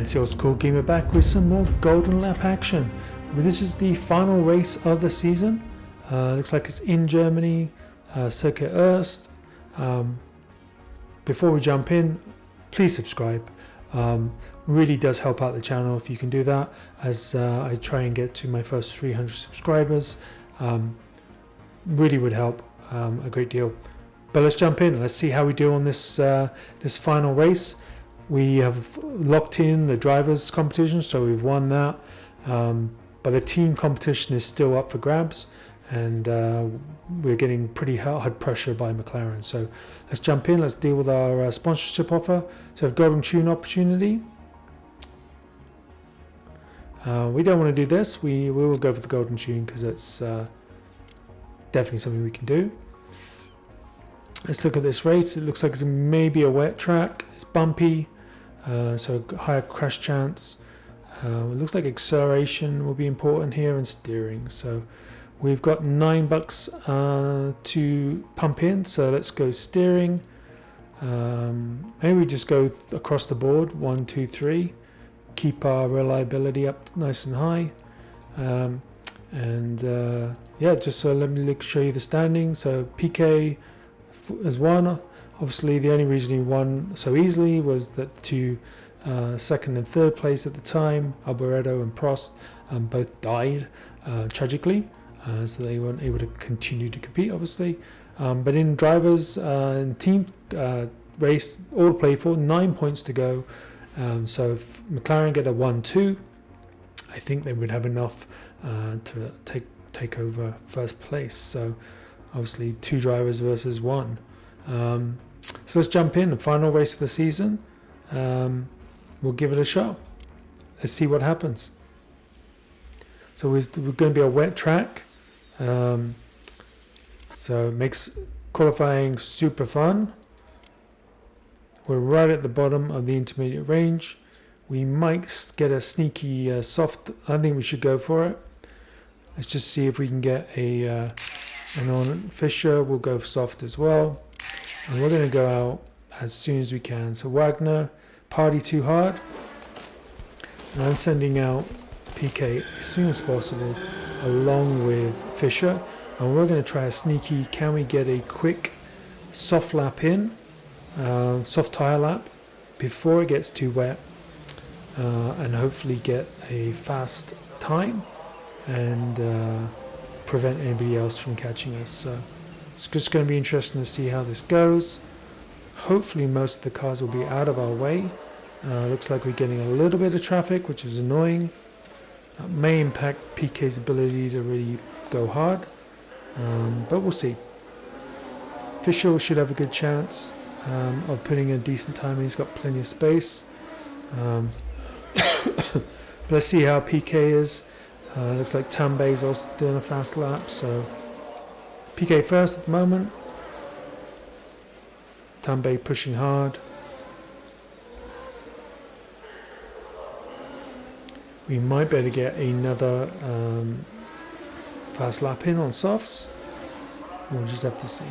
And Seals Cool Gamer back with some more Golden Lap action. This is the final race of the season. Looks like it's in Germany, Circuit Erst. Before we jump in, please subscribe. Really does help out the channel if you can do that, as I try and get to my first 300 subscribers. Really would help a great deal. But let's jump in. Let's see how we do on this this final race. We have locked in the drivers competition, so we've won that. But the team competition is still up for grabs, and we're getting pretty hard pressure by McLaren. So let's jump in. Let's deal with our sponsorship offer. So we have Golden Tune opportunity. We don't want to do this. We will go for the Golden Tune because it's definitely something we can do. Let's look at this race. It looks like it's maybe a wet track. It's bumpy, so higher crash chance. It looks like acceleration will be important here, and steering. So we've got $9 to pump in. So let's go steering. Maybe we just go across the board. 1, 2, 3. Keep our reliability up nice and high. Yeah, just so let me show you the standing. So PK has won. Obviously, the only reason he won so easily was that two second and third place at the time, Alboreto and Prost, both died tragically, so they weren't able to continue to compete, obviously. But in drivers and team race, all to play for, 9 points to go. So if McLaren get a 1-2, I think they would have enough to take over first place. So obviously 2 drivers versus 1. So let's jump in. The final race of the season. We'll give it a shot. Let's see what happens. So we're going to be a wet track. So it makes qualifying super fun. We're right at the bottom of the intermediate range. We might get a sneaky soft. I think we should go for it. Let's just see if we can get an on Fisher. We'll go for soft as well. And we're going to go out as soon as we can. So Wagner, party too hard. And I'm sending out PK as soon as possible along with Fisher. And we're going to try a sneaky, can we get a quick soft lap in, soft tyre lap before it gets too wet, and hopefully get a fast time and prevent anybody else from catching us. So it's just going to be interesting to see how this goes. Hopefully most of the cars will be out of our way. Looks like we're getting a little bit of traffic, which is annoying. That may impact PK's ability to really go hard, but we'll see. Fisher should have a good chance of putting in a decent time. He's got plenty of space. But let's see how PK is. Looks like Tambay is also doing a fast lap, so PK first at the moment. Tambay pushing hard. We might better get another fast lap in on softs. We'll just have to see.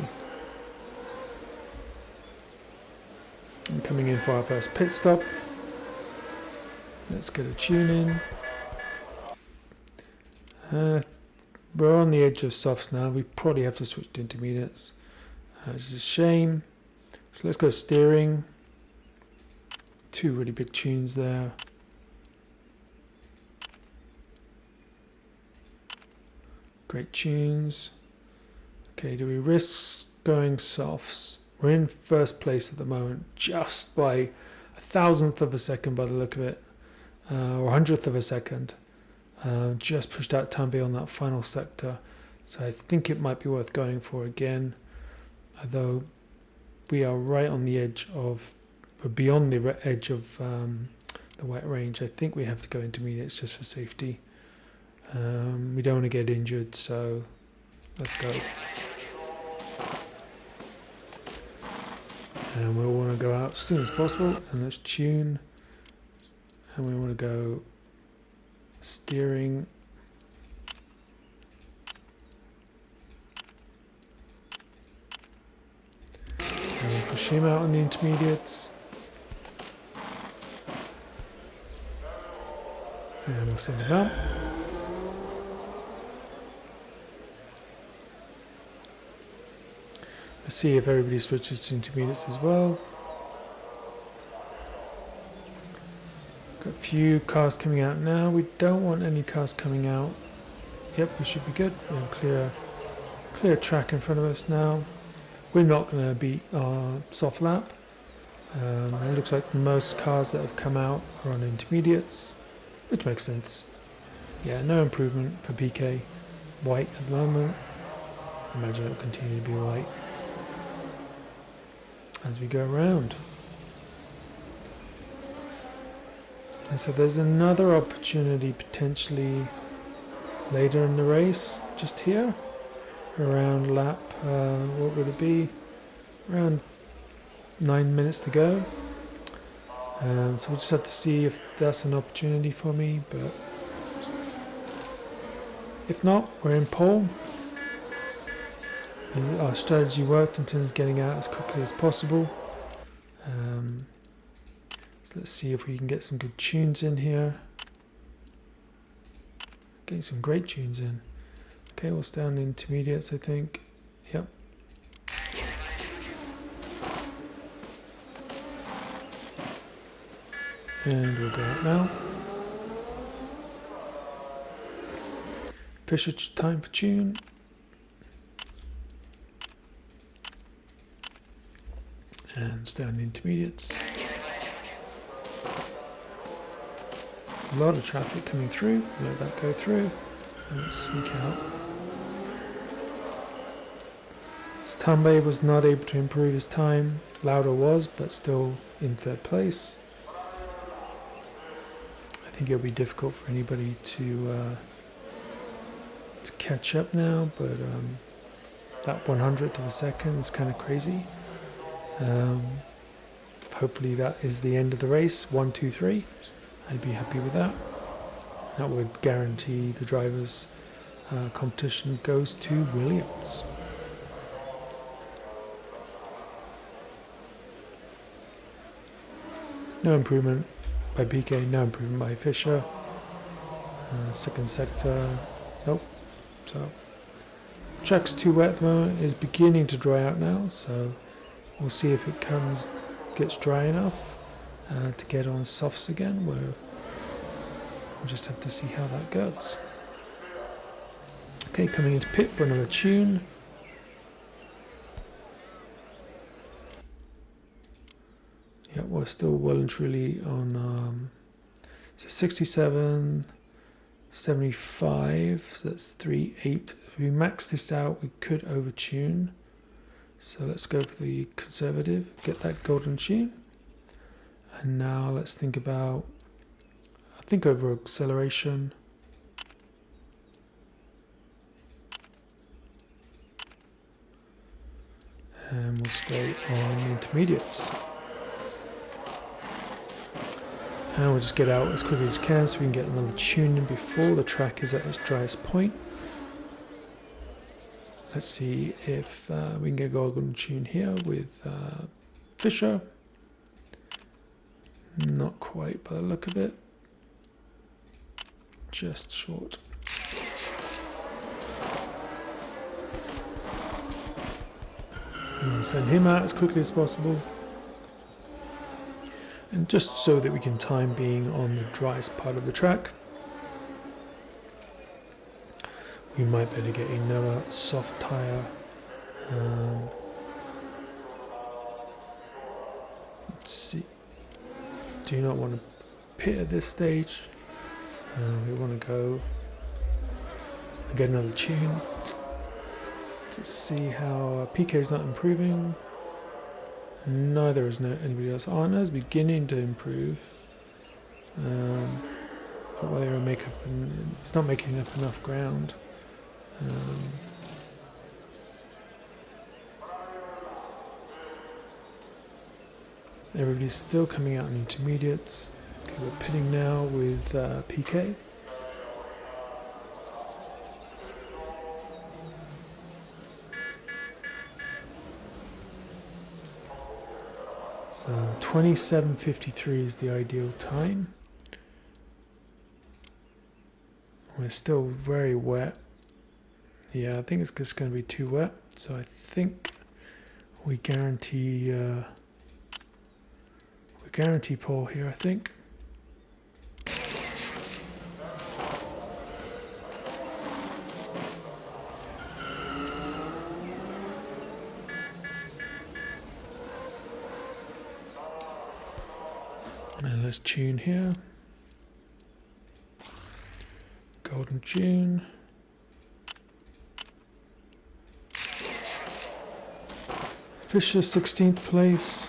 I'm coming in for our first pit stop. Let's get a tune in. We're on the edge of softs now. We probably have to switch to intermediates. It's a shame. So let's go steering. 2 really big tunes there. Great tunes. Okay, do we risk going softs? We're in first place at the moment, just by 1,000th of a second by the look of it, or 100th of a second. Just pushed out Tambay on that final sector, so I think it might be worth going for again. Although we are right on the edge of, or beyond the edge of the wet range, I think we have to go intermediates just for safety. We don't want to get injured, so let's go. And we'll want to go out as soon as possible, and let's tune. And we want to go steering. And we'll push him out on the intermediates. And we'll send him out. Let's see if everybody switches to intermediates as well. Got a few cars coming out now. We don't want any cars coming out. Yep, we should be good. We have clear track in front of us now. We're not going to beat our soft lap. It looks like most cars that have come out are on intermediates, which makes sense. Yeah, no improvement for PK. White at the moment. I imagine it will continue to be white as we go around. And so there's another opportunity potentially later in the race, just here, around lap, what would it be? Around 9 minutes to go. So we'll just have to see if that's an opportunity for me, but if not, we're in pole. And our strategy worked in terms of getting out as quickly as possible. So let's see if we can get some good tunes in here. Getting some great tunes in. Okay, we'll stay on intermediates, I think. Yep. And we'll go out now. Official time for tune. And stay on the intermediates. A lot of traffic coming through. Let that go through. And let's sneak out. Stambe was not able to improve his time. Lauda was, but still in third place. I think it'll be difficult for anybody to catch up now, but that 100th of a second is kind of crazy. Hopefully that is the end of the race. 1, 2, 3. I'd be happy with that. That would guarantee the drivers' competition goes to Williams. No improvement by PK, no improvement by Fisher. Second sector, nope. So track's too wet at the moment. It's beginning to dry out now, so we'll see if it gets dry enough to get on softs again. We'll just have to see how that goes. Okay, coming into pit for another tune. Yeah, we're still well and truly on so 67, 75, so that's 3.8. If we max this out, we could overtune. So let's go for the conservative, get that golden tune. And now let's think about, I think over acceleration. And we'll stay on intermediates. And we'll just get out as quickly as we can so we can get another tune in before the track is at its driest point. Let's see if we can get a golden tune here with Fisher. Not quite by the look of it. Just short. And send him out as quickly as possible. And just so that we can time being on the driest part of the track, we might better get another soft tyre. Let's see. Do not want to pit at this stage. We want to go and get another tune. Let's see how PK is not improving. Neither is anybody else. Arna's beginning to improve. But whether he's not making up enough ground. Everybody's still coming out in intermediates. Okay, we're pitting now with PK. So 27:53 is the ideal time. it's still very wet. Yeah, I think it's just going to be too wet. So I think we guarantee pole here, I think. And let's tune here. Golden tune. Fisher 16th place.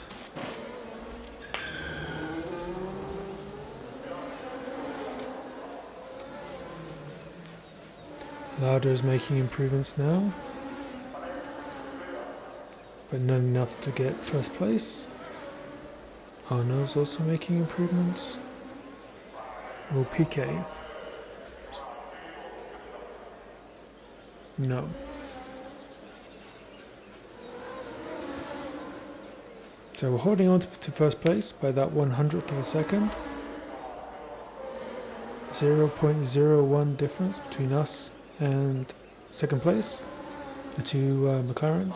Lauder is making improvements now, but not enough to get first place. Arno's also making improvements. Will PK? No. So we're holding on to first place by that 100th of a second. 0.01 difference between us and second place. The two McLarens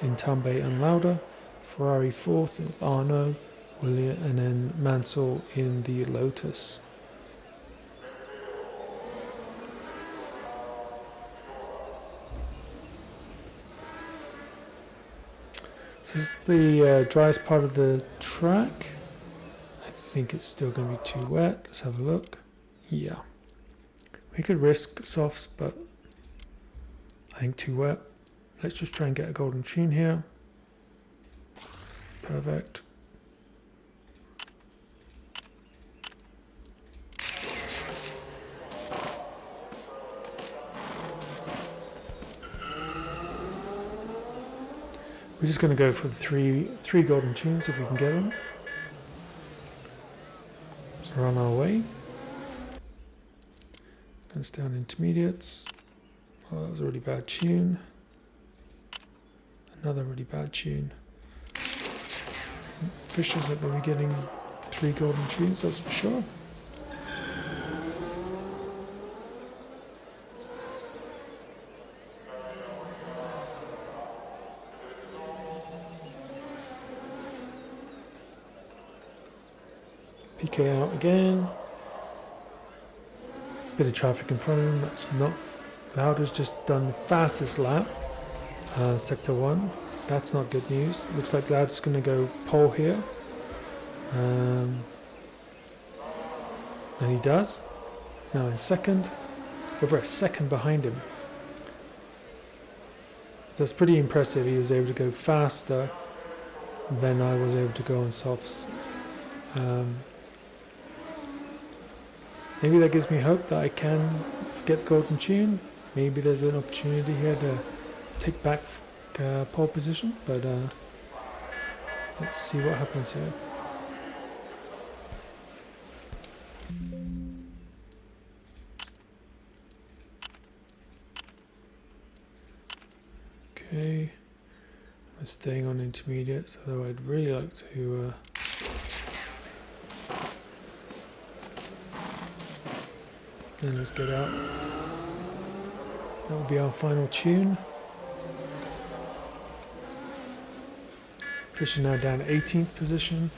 in Tambay and Lauda. Ferrari fourth with Arno, William, and then Mansell in the Lotus. This is the driest part of the track. I think it's still going to be too wet. Let's have a look. Yeah. We could risk softs, but I think too wet. Let's just try and get a golden tune here. Perfect. We're just going to go for the three golden tunes if we can get them. We're on our way. Let's down intermediates. Oh, that was a really bad tune. Another really bad tune. Fisher's not going to be getting 3 golden tunes, that's for sure. PK out again. Bit of traffic in front of him. That's not. Lauder's just done the fastest lap. Sector 1. That's not good news. Looks like Lauder's going to go pole here. And he does. Now in second. Over a second behind him. So that's pretty impressive. He was able to go faster than I was able to go on softs. Maybe that gives me hope that I can get the golden tune. Maybe there's an opportunity here to take back pole position, but let's see what happens here. Okay, I'm staying on intermediates, although I'd really like to then let's get out. That will be our final tune. Fisher now down 18th position.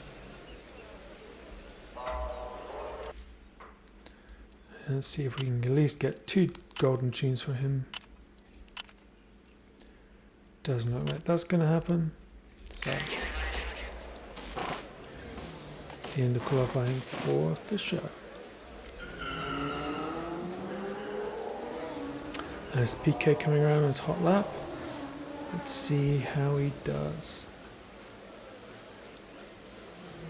And let's see if we can at least get 2 golden tunes for him. Doesn't look like that's going to happen. So it's the end of qualifying for Fisher. There's PK coming around on his hot lap. Let's see how he does.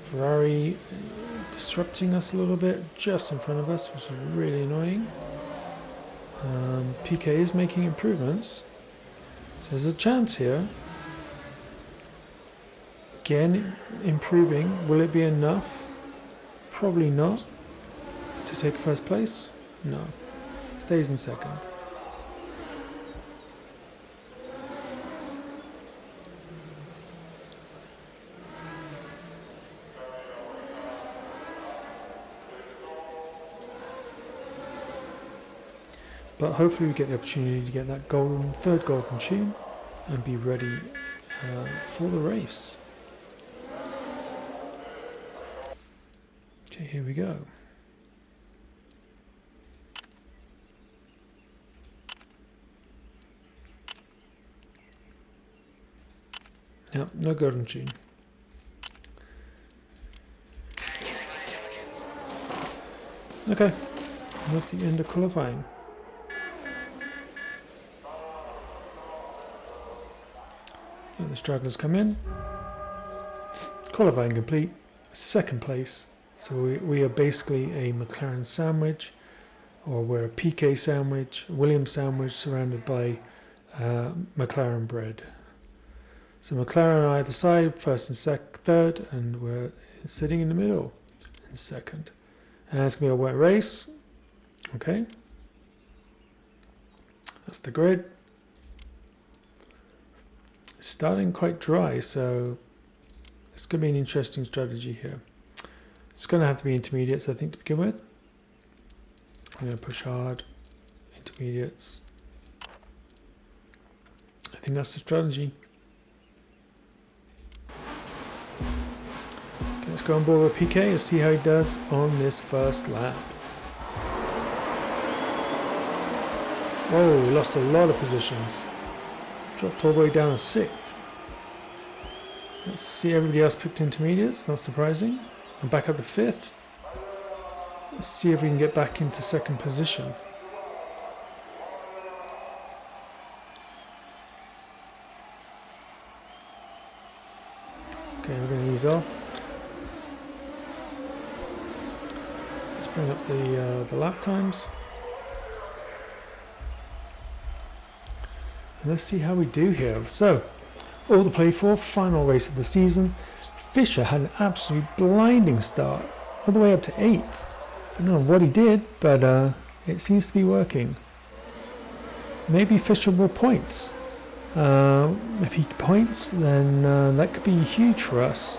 Ferrari disrupting us a little bit just in front of us, which is really annoying. PK is making improvements. So there's a chance here. Again, improving. Will it be enough? Probably not. To take first place? No. Stays in second. But hopefully we get the opportunity to get that third golden tune and be ready for the race. Okay, here we go. Yep, no golden tune. Okay, that's the end of qualifying. And the stragglers come in. Qualifying complete. Second place. So we are basically a McLaren sandwich, or we're a PK sandwich, Williams sandwich surrounded by McLaren bread. So McLaren on either side, first and third, and we're sitting in the middle in second. And it's going to be a wet race. Okay. That's the grid. It's starting quite dry, so it's going to be an interesting strategy here. It's going to have to be intermediates, I think, to begin with. I'm going to push hard. Intermediates. I think that's the strategy. Okay, let's go on board with PK and see how he does on this first lap. Oh, we lost a lot of positions. Dropped all the way down to 6th. Let's see, everybody else picked intermediates, not surprising. And back up to 5th. Let's see if we can get back into 2nd position. Okay, we're going to ease off. Let's bring up the lap times. And let's see how we do here. So, all to play for, final race of the season. Fisher had an absolute blinding start, all the way up to 8th. I don't know what he did, but it seems to be working. Maybe Fisher will points. If he points, then that could be huge for us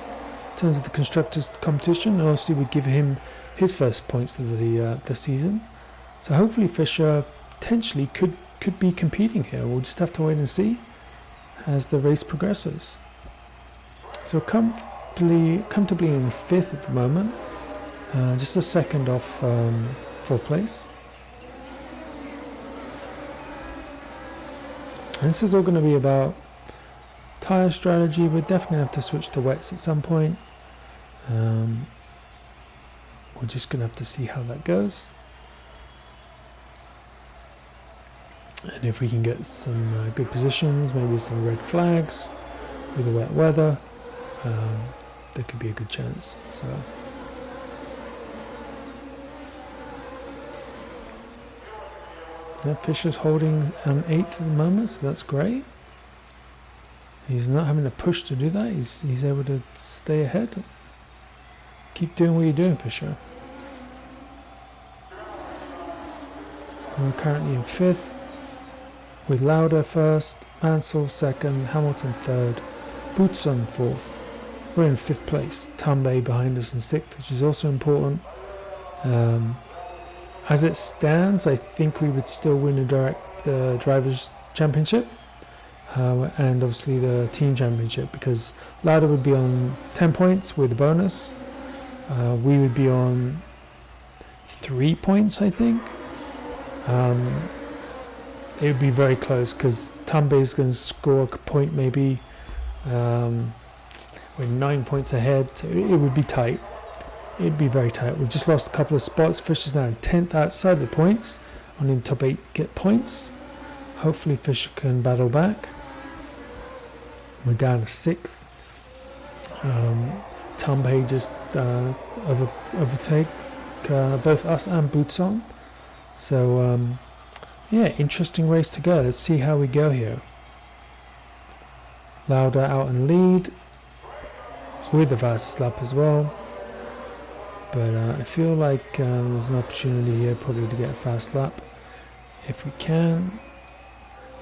in terms of the constructors competition. And obviously, we'd give him his first points of the season. So hopefully, Fisher potentially could be competing here. We'll just have to wait and see as the race progresses. So comfortably in 5th at the moment, just a second off 4th place. And this is all going to be about tyre strategy. We're definitely going to have to switch to wets at some point. We're just going to have to see how that goes. And if we can get some good positions, maybe some red flags with the wet weather, there could be a good chance. So yeah, Fisher's holding 8th at the moment, so that's great. He's not having to push to do that. He's able to stay ahead. Keep doing what you're doing, Fisher. We're currently in 5th. With Lauda first, Mansell second, Hamilton third, Boutson 4th. We're in 5th place. Tambay behind us in 6th, which is also important. As it stands, I think we would still win the Drivers' Championship and obviously the Team Championship, because Lauda would be on 10 points with a bonus. We would be on 3 points, I think. It would be very close because Tambay is going to score a point maybe. We're 9 points ahead, so it would be tight. It'd be very tight. We've just lost a couple of spots. Fisher's now in 10th outside the points. Only in the top 8 get points. Hopefully Fisher can battle back. We're down to 6th. Tambay just overtake both us and Boutson. So yeah, interesting race to go. Let's see how we go here. Lauda out in lead with the fastest lap as well. But I feel like there's an opportunity here probably to get a fast lap if we can.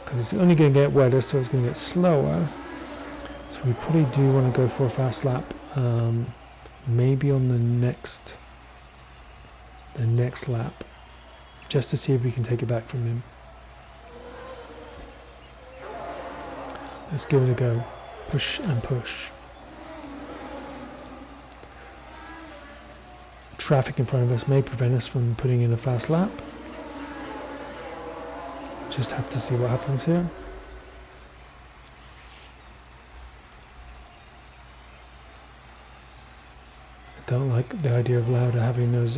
Because it's only going to get wetter, so it's going to get slower. So we probably do want to go for a fast lap. Maybe on the next lap. just to see if we can take it back from him. Let's give it a go. Push and push. Traffic in front of us may prevent us from putting in a fast lap. Just have to see what happens here. I don't like the idea of Lauda having that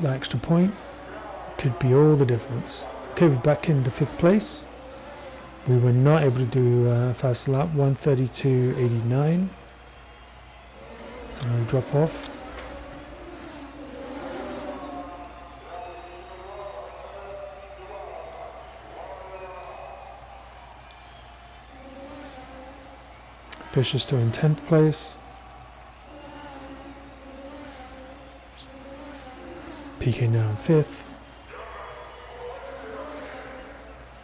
extra point. Could be all the difference. Okay, we're back into 5th place. We were not able to do a fast lap, 1:32.89. So I'm going to drop off. Fish is still in 10th place. PK now in 5th.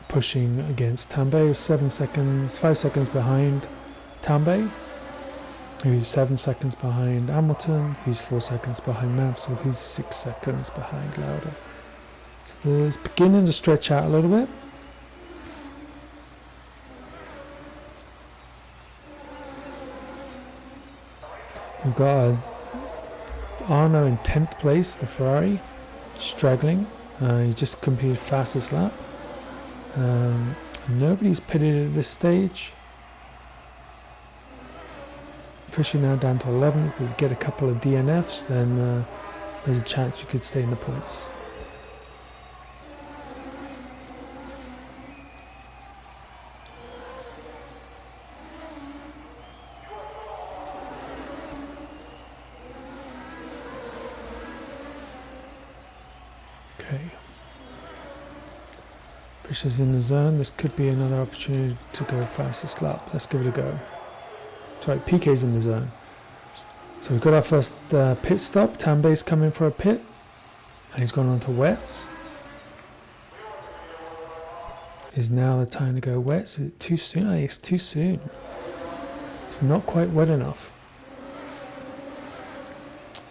Pushing against Tambay, 5 seconds behind Tambay, who's 7 seconds behind Hamilton, who's 4 seconds behind Mansell, who's 6 seconds behind Lauda. So it's beginning to stretch out a little bit. We've got Arno in 10th place, the Ferrari, straggling. He just completed fastest lap. Nobody's pitted at this stage. Fisher now down to 11. If we get a couple of DNFs, then there's a chance we could stay in the points. Okay. Fisher's in the zone. This could be another opportunity to go fastest lap. Let's give it a go. Sorry, PK's in the zone. So we've got our first pit stop. Tambay's coming for a pit. And he's gone on to wets. Is now the time to go wets? Is it too soon? I think it's too soon. It's not quite wet enough.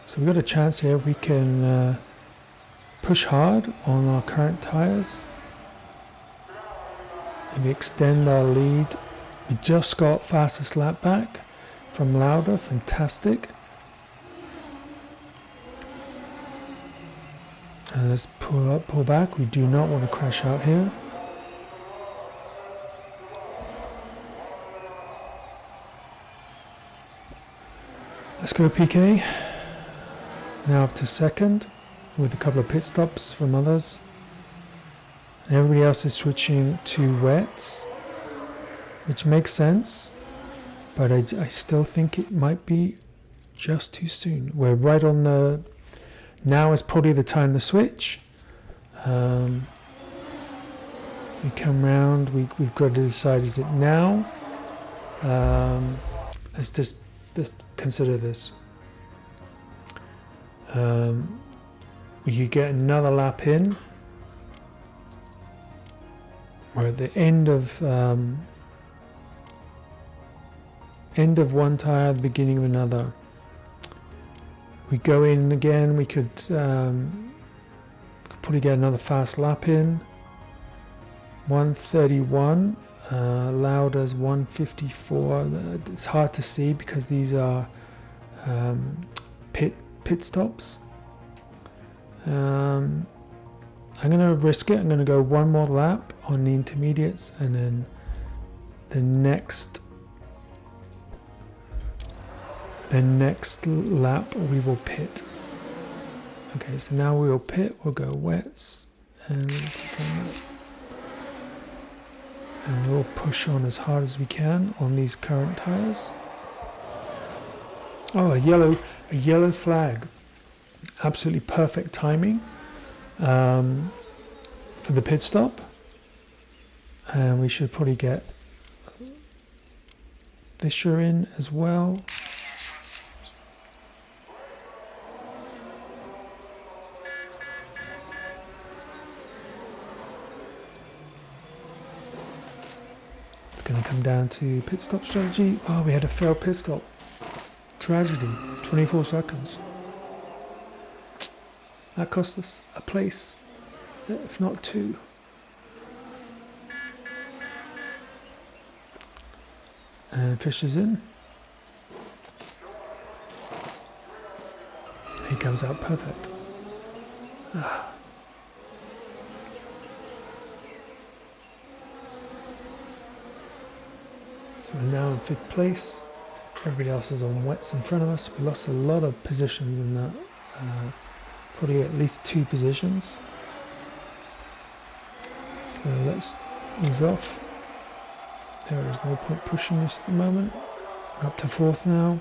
So we've got a chance here. We can push hard on our current tyres. Maybe extend our lead. We just got fastest lap back from Lauda. Fantastic. And let's pull back. We do not want to crash out here. Let's go PK. Now up to second with a couple of pit stops from others. And everybody else is switching to wets, which makes sense, but I still think it might be just too soon. We're right on the... Now is probably the time to switch. We come round, we've got to decide, is it now? Let's consider this. We could get another lap in. We're at the end of one tyre, the beginning of another. We go in again. We could probably get another fast lap in. 1:31. Lauda's 1:54. It's hard to see because these are pit stops. I'm going to risk it. I'm going to go one more lap on the intermediates, and then the next lap we will pit. Okay, so now we will pit. We'll go wets, and we'll push on as hard as we can on these current tires. Oh, a yellow flag. Absolutely perfect timing. For the pit stop, and we should probably get Fisher in as well. It's going to come down to pit stop strategy. Oh, we had a failed pit stop. Tragedy. 24 seconds. That cost us a place. if not 2. And Fisher's in. He comes out perfect. Ah. So we're now in 5th place. Everybody else is on wets in front of us. We lost a lot of positions in that. Probably at least 2 positions. So let's ease off. There is no point pushing this at the moment. We're up to 4th now.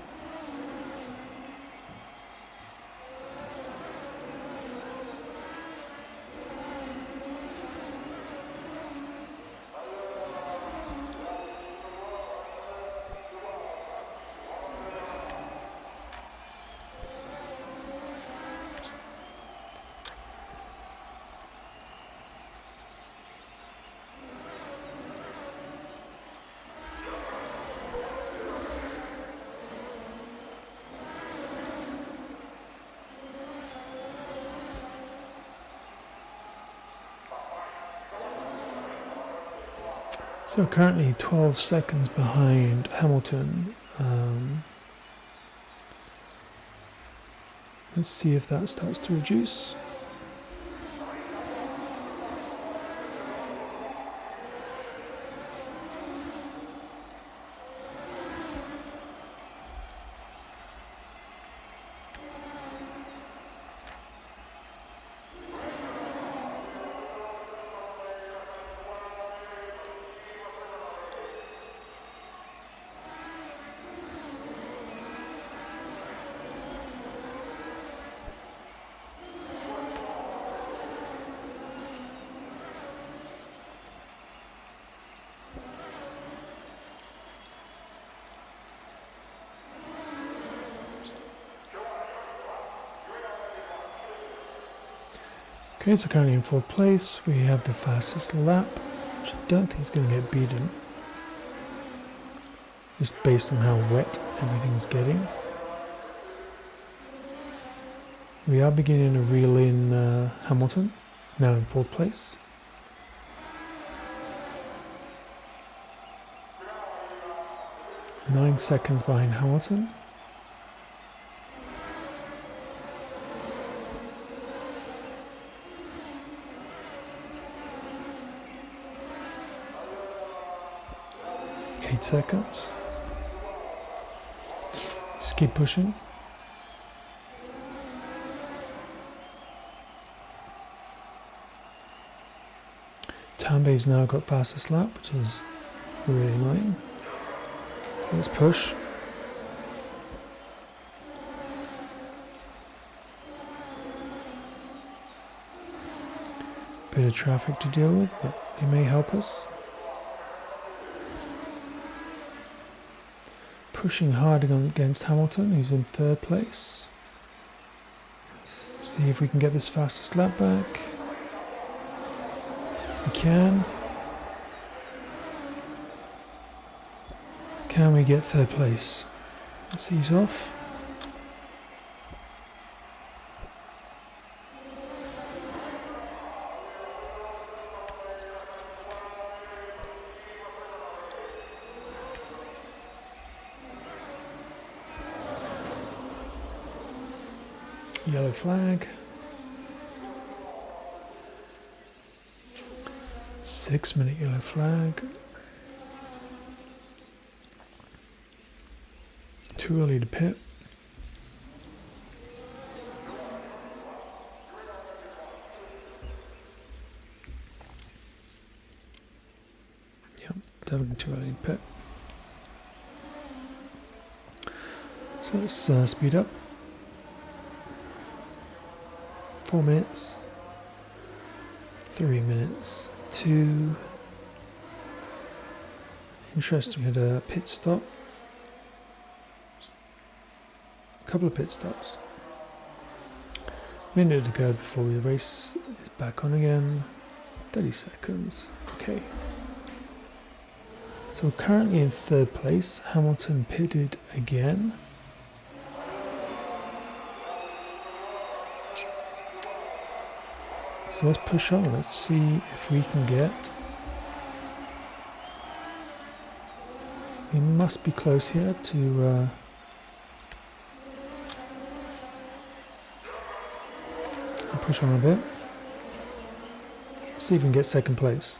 So currently 12 seconds behind Hamilton. Let's see if that starts to reduce. Okay, so currently in 4th place, we have the fastest lap, which I don't think is going to get beaten, just based on how wet everything's getting. We are beginning to reel in Hamilton, now in 4th place. Nine seconds behind Hamilton. Seconds. Just keep pushing. Tambay's now got fastest lap, which is really annoying. Let's push. Bit of traffic to deal with, but it may help us. Pushing hard against Hamilton, who's in 3rd place. See if we can get this fastest lap back. We can. Can we get 3rd place? Let's ease off. Yellow flag. 6-minute yellow flag. Too early to pit. Yep, definitely too early to pit. So let's speed up. 4 minutes, 3 minutes, 2. Interesting, had a pit stop. A couple of pit stops. Minute to go before the race is back on again. 30 seconds. Okay. So we're currently in 3rd place. Hamilton pitted again. So let's push on. Let's see if we can get. We must be close here to. Push on a bit. See if we can get second place.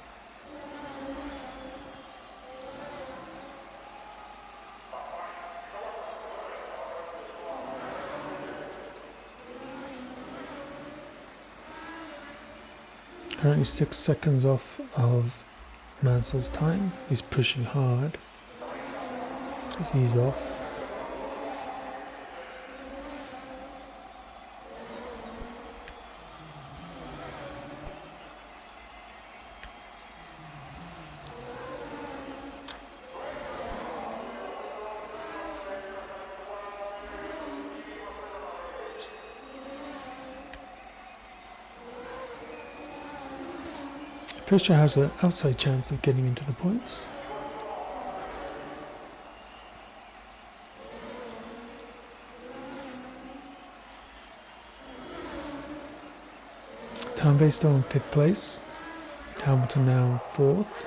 Currently 6 seconds off of Mansell's time. He's pushing hard. Let's ease off. Fischer has an outside chance of getting into the points. Time based on 5th place. Hamilton now 4th.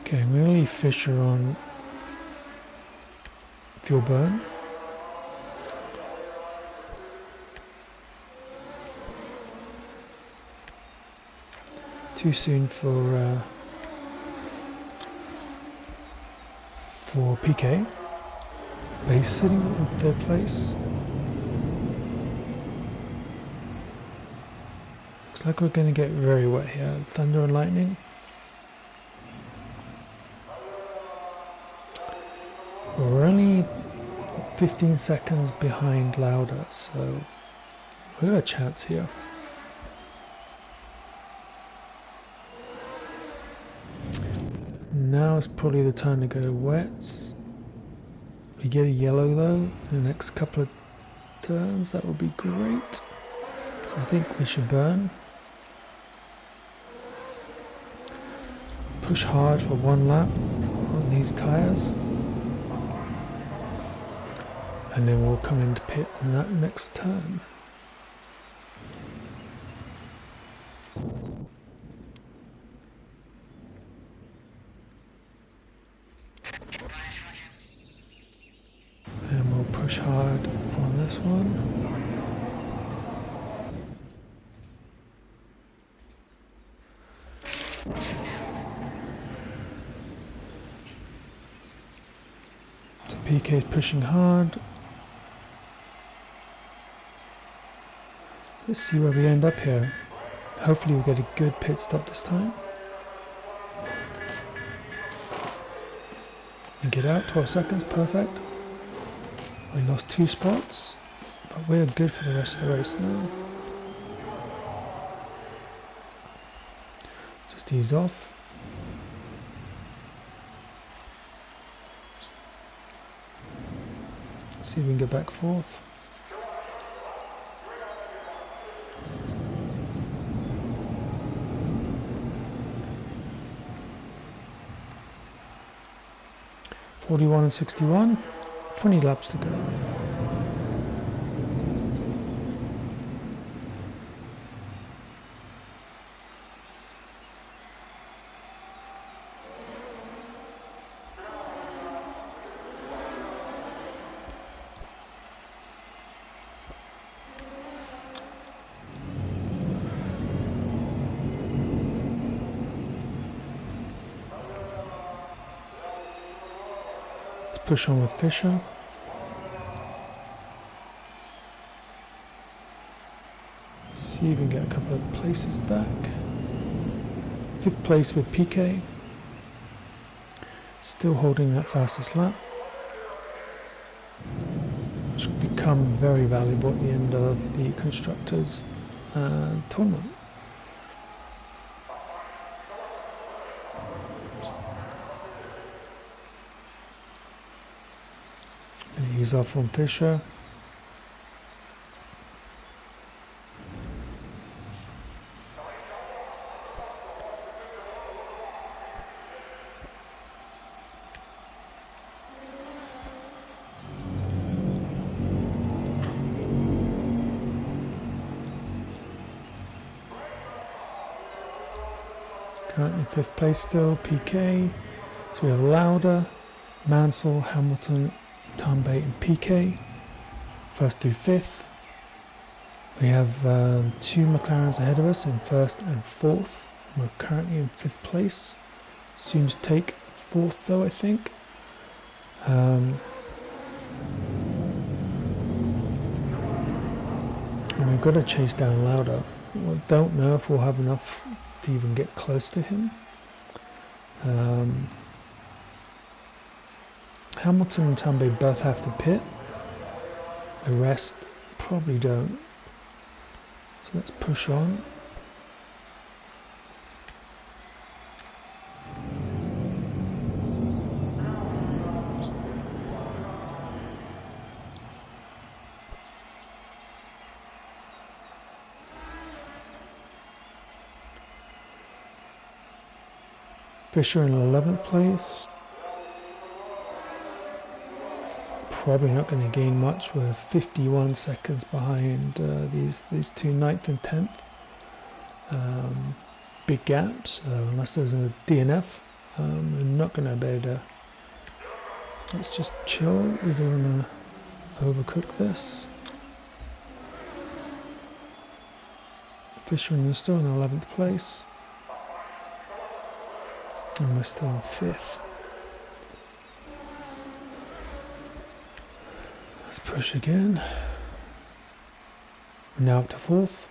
Okay, I'm going to leave Fischer on fuel burn. Too soon for PK. But he's sitting in 3rd place. Looks like we're going to get very wet here. Thunder and lightning. We're only 15 seconds behind Lauda, so we've got a chance here. Now is probably the time to go to wets. We get a yellow though in the next couple of turns. That would be great. So I think we should burn. Push hard for 1 lap on these tyres. And then we'll come into pit on that next turn. And we'll push hard on this one. So PK is pushing hard. Let's see where we end up here. Hopefully we'll get a good pit stop this time. And get out, 12 seconds, perfect. We lost 2 spots, but we're good for the rest of the race now. Just ease off. See if we can get back 4th. (41 and 61). 20 laps to go. Let's push on with Fischer. See if we can get a couple of places back. 5th place with PK. Still holding that fastest lap. Which will become very valuable at the end of the Constructors tournament. And he's off on Fischer. Currently 5th place still, PK. So we have Lauda, Mansell, Hamilton, Tambay and PK. First through 5th. We have 2 McLarens ahead of us in 1st and 4th. We're currently in 5th place. Soon to take 4th though, I think. And we've got to chase down Lauda. I don't know if we'll have enough to even get close to him. Hamilton and Tambay both have to pit. The rest probably don't. So let's push on. Fisher in 11th place. Probably not going to gain much. We're 51 seconds behind these two 9th and 10th. Big gaps, so unless there's a DNF, we're not going to be able to. Let's just chill. We don't want to overcook this. Fisher is still in 11th place. And we're still in 5th. Let's push again. We're now up to 4th.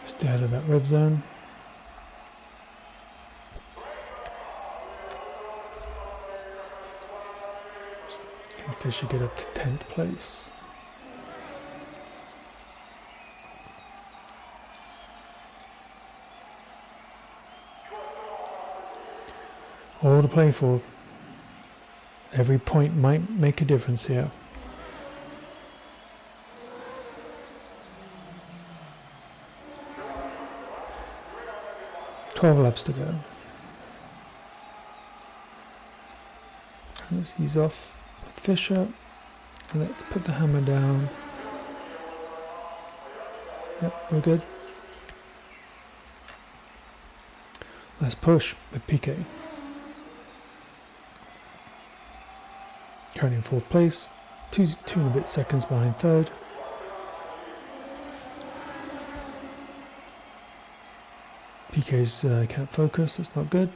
Stay out of that red zone. Fisher get up to 10th place. All to play for. Every point might make a difference here. $12 laps to go. Let's ease off Fisher. Let's put the hammer down. Yep, we're good. Let's push with PK. Currently in 4th place, two and a bit seconds behind 3rd. PK's can't focus, that's not good.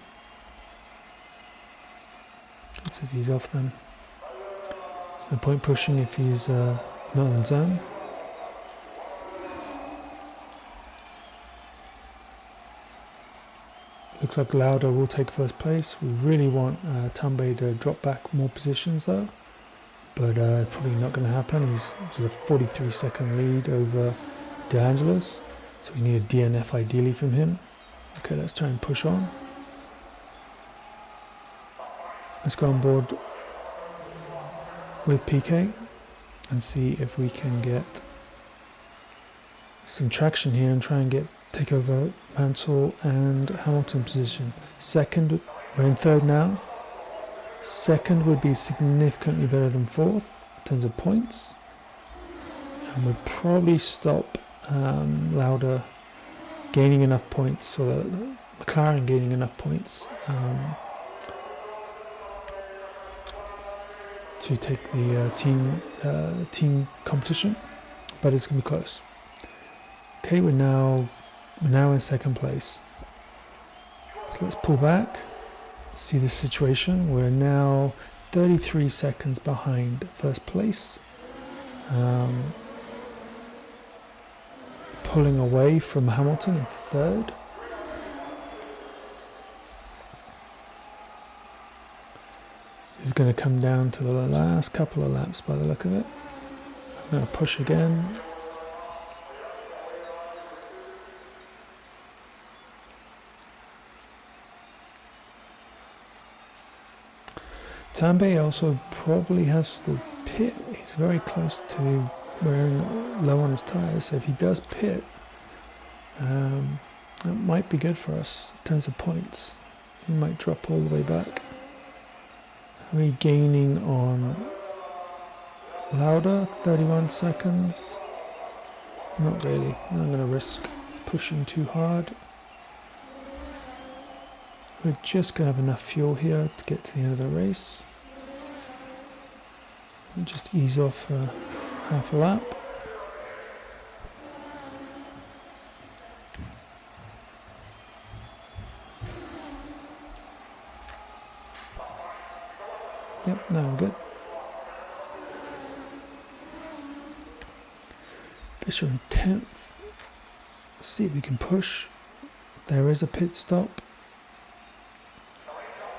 It says he's off then. There's no point pushing if he's not in zone. Looks like Lauda will take 1st place. We really want Tambay to drop back more positions though, but probably not going to happen. He's got a 43-second lead over De Angelis, so we need a DNF ideally from him. Okay, let's try and push on. Let's go on board with PK and see if we can get some traction here and try and take over Mansell and Hamilton position. 2nd, we're in 3rd now. 2nd would be significantly better than 4th in terms of points, and would probably stop Lauda gaining enough points, or McLaren gaining enough points to take the team competition, but it's going to be close. Okay, we're now in 2nd place. So let's pull back, see the situation. We're now 33 seconds behind 1st place. Pulling away from Hamilton in 3rd. This is going to come down to the last couple of laps by the look of it. I'm going to push again. Tambay also probably has to pit. He's very close to wearing low on his tyres, so if he does pit, that might be good for us in terms of points. He might drop all the way back. Regaining on Lauda, 31 seconds. Not really. I'm going to risk pushing too hard. We're just going to have enough fuel here to get to the end of the race. And just ease off for half a lap. Yep, now we're good. Fisher in 10th. Let's see if we can push. There is a pit stop.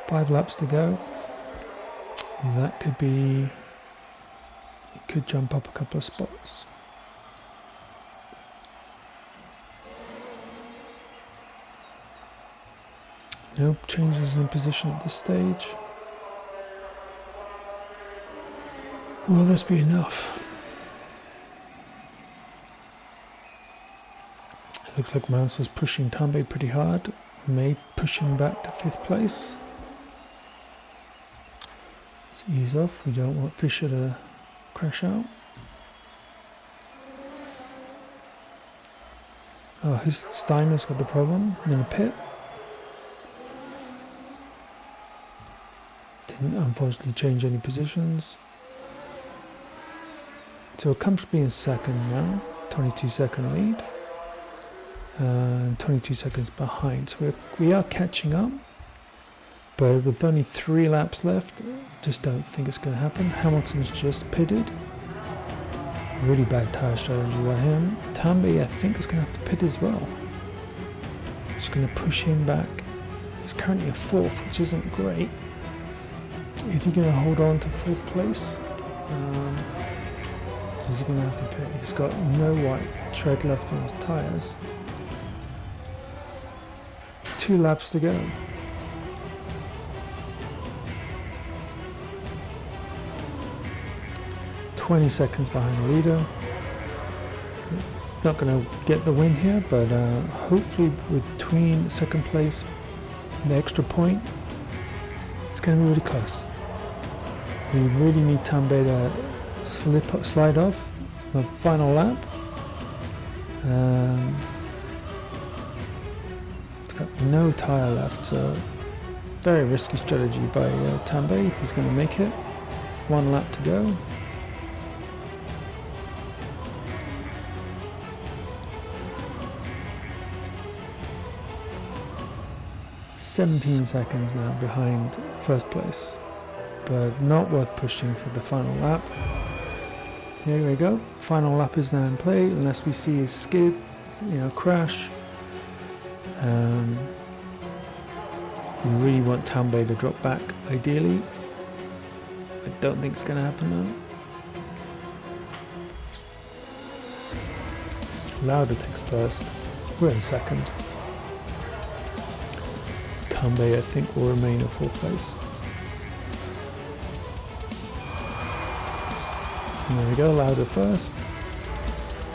5 laps to go. That could be... It could jump up a couple of spots. Nope, changes in position at this stage. Will this be enough? It looks like Mansell's pushing Tambay pretty hard. May push him back to 5th place. Let's ease off. We don't want Fisher to crash out. Oh, Steiner's got the problem in the pit. Didn't unfortunately change any positions. So we're comfortably in 2nd now, 22-second lead, and 22 seconds behind. So we are catching up, but with only 3 laps left, just don't think it's going to happen. Hamilton's just pitted. Really bad tyre strategy by him. Tambay, I think, is going to have to pit as well. Just going to push him back. He's currently a 4th, which isn't great. Is he going to hold on to 4th place? Is he going to have to pit? He's got no white tread left on his tyres. 2 laps to go. "20 seconds behind the leader." Not going to get the win here, but hopefully between 2nd place and the extra point, it's going to be really close. We really need Tambay to slide off the final lap. It's got no tyre left, so very risky strategy by Tambay. He's going to make it. 1 lap to go. "17 seconds now behind 1st place, but not worth pushing for the final lap." Here we go. Final lap is now in play, unless we see a skid, crash. We really want Tambay to drop back, ideally. I don't think it's going to happen though. Lauda takes 1st. We're in 2nd. Tambay, I think, will remain in 4th place. And there we go, Lauda 1st.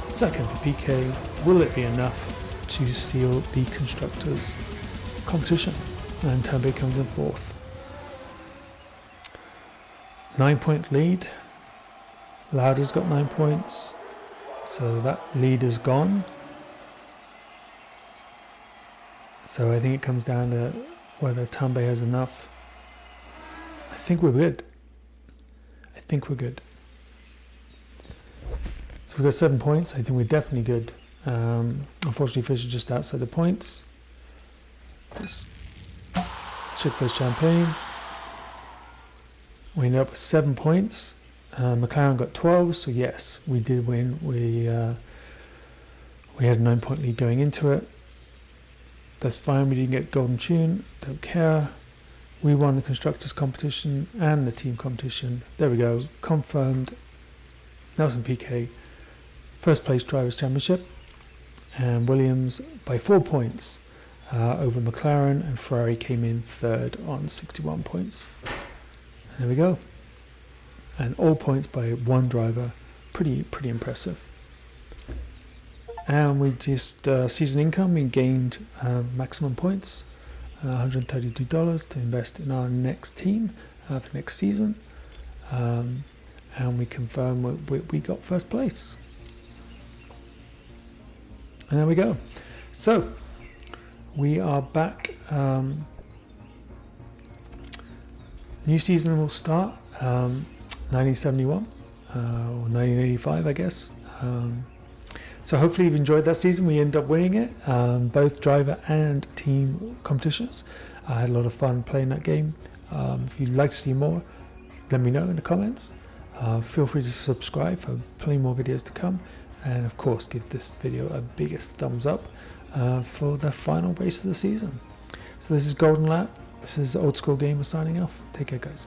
2nd for PK. Will it be enough to seal the Constructors competition? And Tambay comes in 4th. 9-point lead. Lauda's got 9 points. So that lead is gone. So I think it comes down to whether Tambay has enough. I think we're good. So we've got 7 points. I think we're definitely good. Unfortunately, Fisher's just outside the points. Let's check this champagne. We ended up with 7 points. McLaren got 12, so yes, we did win. We had a 9-point lead going into it. That's fine. We didn't get golden tune. Don't care. We won the Constructors competition and the team competition. There we go. Confirmed. Nelson Piquet, 1st place Drivers' Championship. And Williams by 4 points over McLaren, and Ferrari came in 3rd on 61 points. There we go. And all points by 1 driver. Pretty impressive. And we just, season income, we gained maximum points, $132 to invest in our next team. for next season, and we confirm we got first place. And there we go. So we are back. New season will start 1971 or 1985, I guess. So hopefully you've enjoyed that season. We ended up winning it, both driver and team competitions. I had a lot of fun playing that game. If you'd like to see more, let me know in the comments. Feel free to subscribe for plenty more videos to come, and of course give this video a biggest thumbs up for the final race of the season. So this is Golden Lap. This is Old School Gamer signing off. Take care, guys.